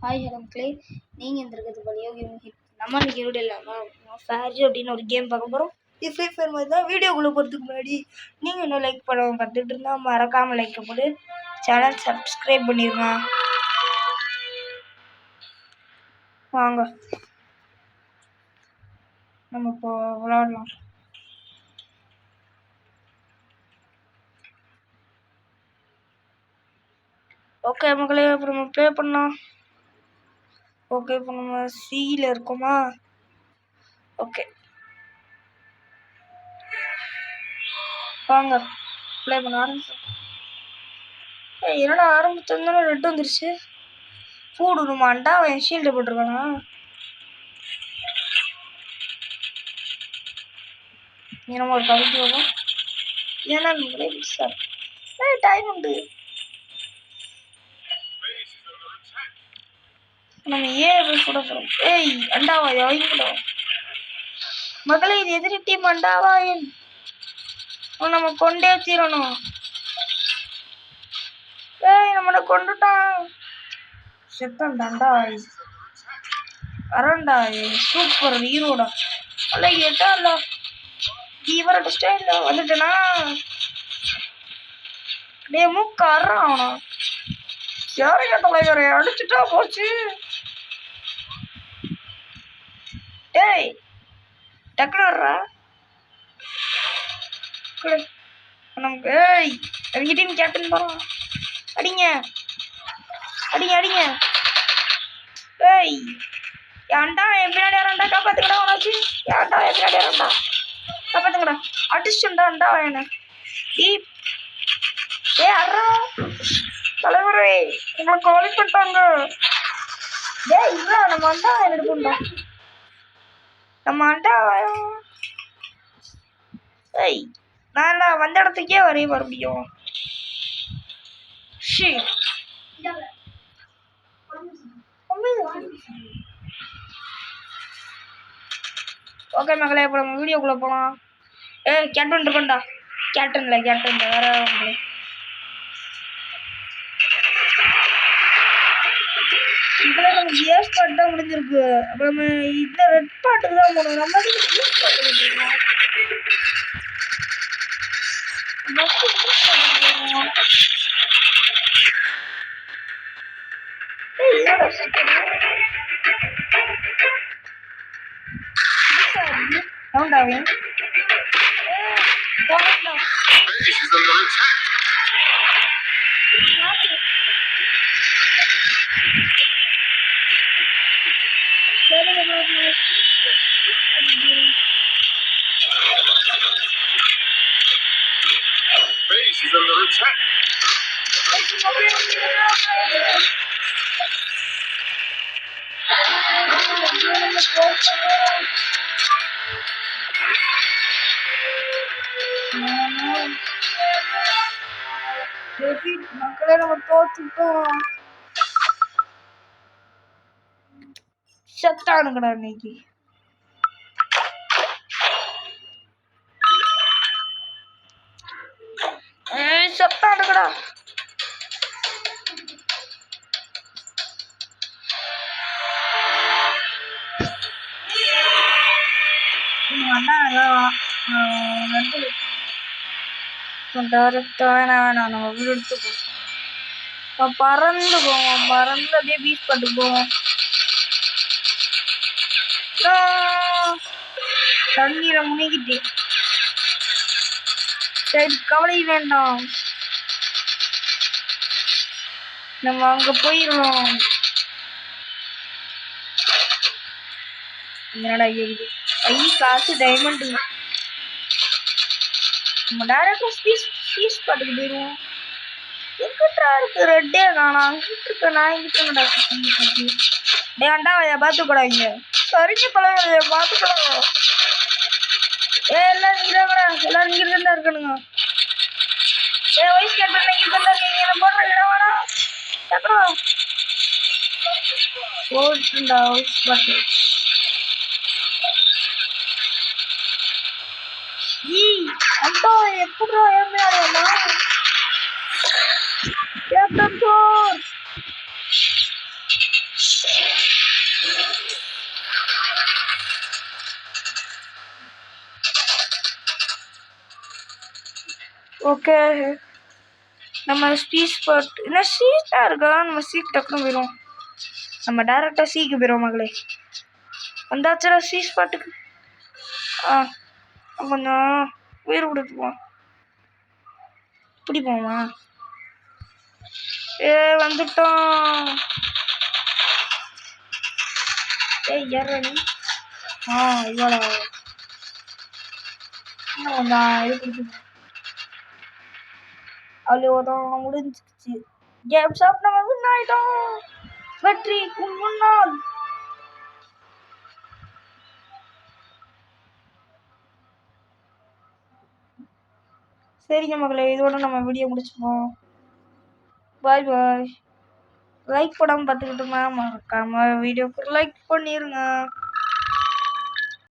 Hi hello மக்களே, நீங்கள் இருந்திருக்கிறது வழியாக கேம் ஹிட். நம்ம இன்னைக்கு வீடியோ இல்லாமல் ஃபேர்ஜி அப்படின்னு ஒரு கேம் பார்க்க போகிறோம். இது ஃப்ரீ ஃபயர் மாதிரி தான். வீடியோக்குள்ளே போகிறதுக்கு முன்னாடி நீங்கள் இன்னும் லைக் பண்ண பார்த்துட்டு இருந்தால் மறக்காமல் லைக் போட்டு சேனல் சப்ஸ்கிரைப் பண்ணிடுங்க. வாங்க நம்ம இப்போ விளாடலாம். ஓகே மக்களே, அப்புறம் நம்ம ப்ளே பண்ணலாம். ஓகே, இப்போ நம்ம சியில் இருக்கோமா? ஓகே வாங்க ப்ளே பண்ண ஆரம்பிச்சோம். என்னடா ஆரம்பிச்சிருந்தாலும் ரெட் வந்துருச்சு. போடுமாண்டா அவன் ஷீல்டு போட்டிருக்கானா? நம்ம ஒரு கவிதை வரும். ஏன்னா சார் டைம் உண்டு. நம்ம ஏன் கூட போகிறோம். ஏய் அண்டாவாயா வாங்கிக்கிட்டோம் மகளே, இது எதிரி டீம் அண்டாவாயன். நம்ம கொண்டே தீரணும். ஏய் நம்மளை கொண்டுட்டான். செத்தண்டா அண்டாவாய். அரண்டா சூப்பர் ஹீரோடா. அல்ல கேட்டா இல்ல இவரோட ஸ்டைல வந்துட்டேனா? டே மூக்க அறான் அவனா. யாரையா தலைவரை அடிச்சுட்டா போச்சு. டேய் டக்குனு வர்றா நமக்கு. ஏய் அவங்க டீம் கேப்டன் போறான். அடிங்க அடிங்க அடிங்க. ஏய் ஏன்டா என் பின்னாடி யாராண்டா காப்பாத்துக்கடா. உனக்கு ஏன்டா என் பின்னாடி யாராண்டா காப்பாத்துங்கடா. அடிச்சுண்டா அண்டா என்ன டீப். ஏ அறா தலைவரே உங்களை காலி பண்ணிட்டாங்க. டேய் இல்ல நம்ம அண்டா எடுப்போம்டா. நம்ம அண்டா. ஏய் நான் வந்த இடத்துக்கே வரைய மறுபடியும். ஓகே மகளே, இப்போ நம்ம வீடியோக்குள்ளே போகலாம். கேப்டன் இருக்கண்டா. கேப்டன் வேற மகளே. இப்போ நம்ம ஏஸ் பாட்டு தான் முடிஞ்சிருக்கு. அப்போ நம்ம இந்த ரெட் பாட்டுக்கு தான் போகணும். நம்ம ஏஸ் பாட்டு வச்சுருக்கோம். Base is under attack. மக்களே நம்ம தோத்துட்டோம். செத்தானுங்கடா இன்னைக்கு. செத்தானுங்கடா. வேணாம் நம்ம வீடு எடுத்து போவோம். பறந்து போவோம். பறந்து அப்படியே பீச் பண்ணிட்டு போவோம். தண்ணீர முனிக்கிட்டு சரி கவலை வேண்டாம். நம்ம அங்க போயிடுவோம். என்னடா கேக்குது? காசு டைமண்ட். நம்ம டைரக்டா பீஸ் பாட்டுக்கு போயிடுவோம். எங்கிட்டா இருக்கு ரெட்டே காணா. அங்கிட்டு இருக்க நான் எங்கிட்ட டே அண்டாவையா பாத்துக்கூடாங்க. சரிங்க தலைவரைய பாத்துக்கூடாங்க. எல்லாரும் இங்கடா. எல்லாரும் இங்கிட்டு இருக்கணுங்க. வயசு கேட்டு இங்கிட்டு இருக்கீங்க. என்ன போடுற இடவாடா டக்குறோம் போட்டுண்டா வயசு பாட்டு. அண்டா எப்படா ஏமையாடா கேப்டன் போர். ஓகே, நம்ம ஸ்பீட் ஸ்பாட் என்ன சீட்டாக இருக்கா? நம்ம சீட் டக்குன்னு போயிடும். நம்ம டேரெக்டாக சீக்கு போயிடும் மகளே. வந்தாச்சுடா சி ஸ்பாட்டுக்கு. கொஞ்சம் உயிர் கொடுத்துப்போம். இப்படி போமா? வந்துட்டோம். யாரா நீ? இவ்வளோ இன்னும் கொஞ்சம் இது கொடுத்துப்போம். அவ்வளோதான், முடிஞ்சிச்சு. கேம் ஷாப் நம்ம வின் ஆயிட்டோம். வெற்றிக்கு முன்னால். சரிங்க மகளே, இதோட நம்ம வீடியோ முடிச்சுப்போம். பாய் பாய். லைக் போடாமல் பார்த்துக்கிட்டோமா? மறக்காம வீடியோக்கு லைக் பண்ணிடுங்க.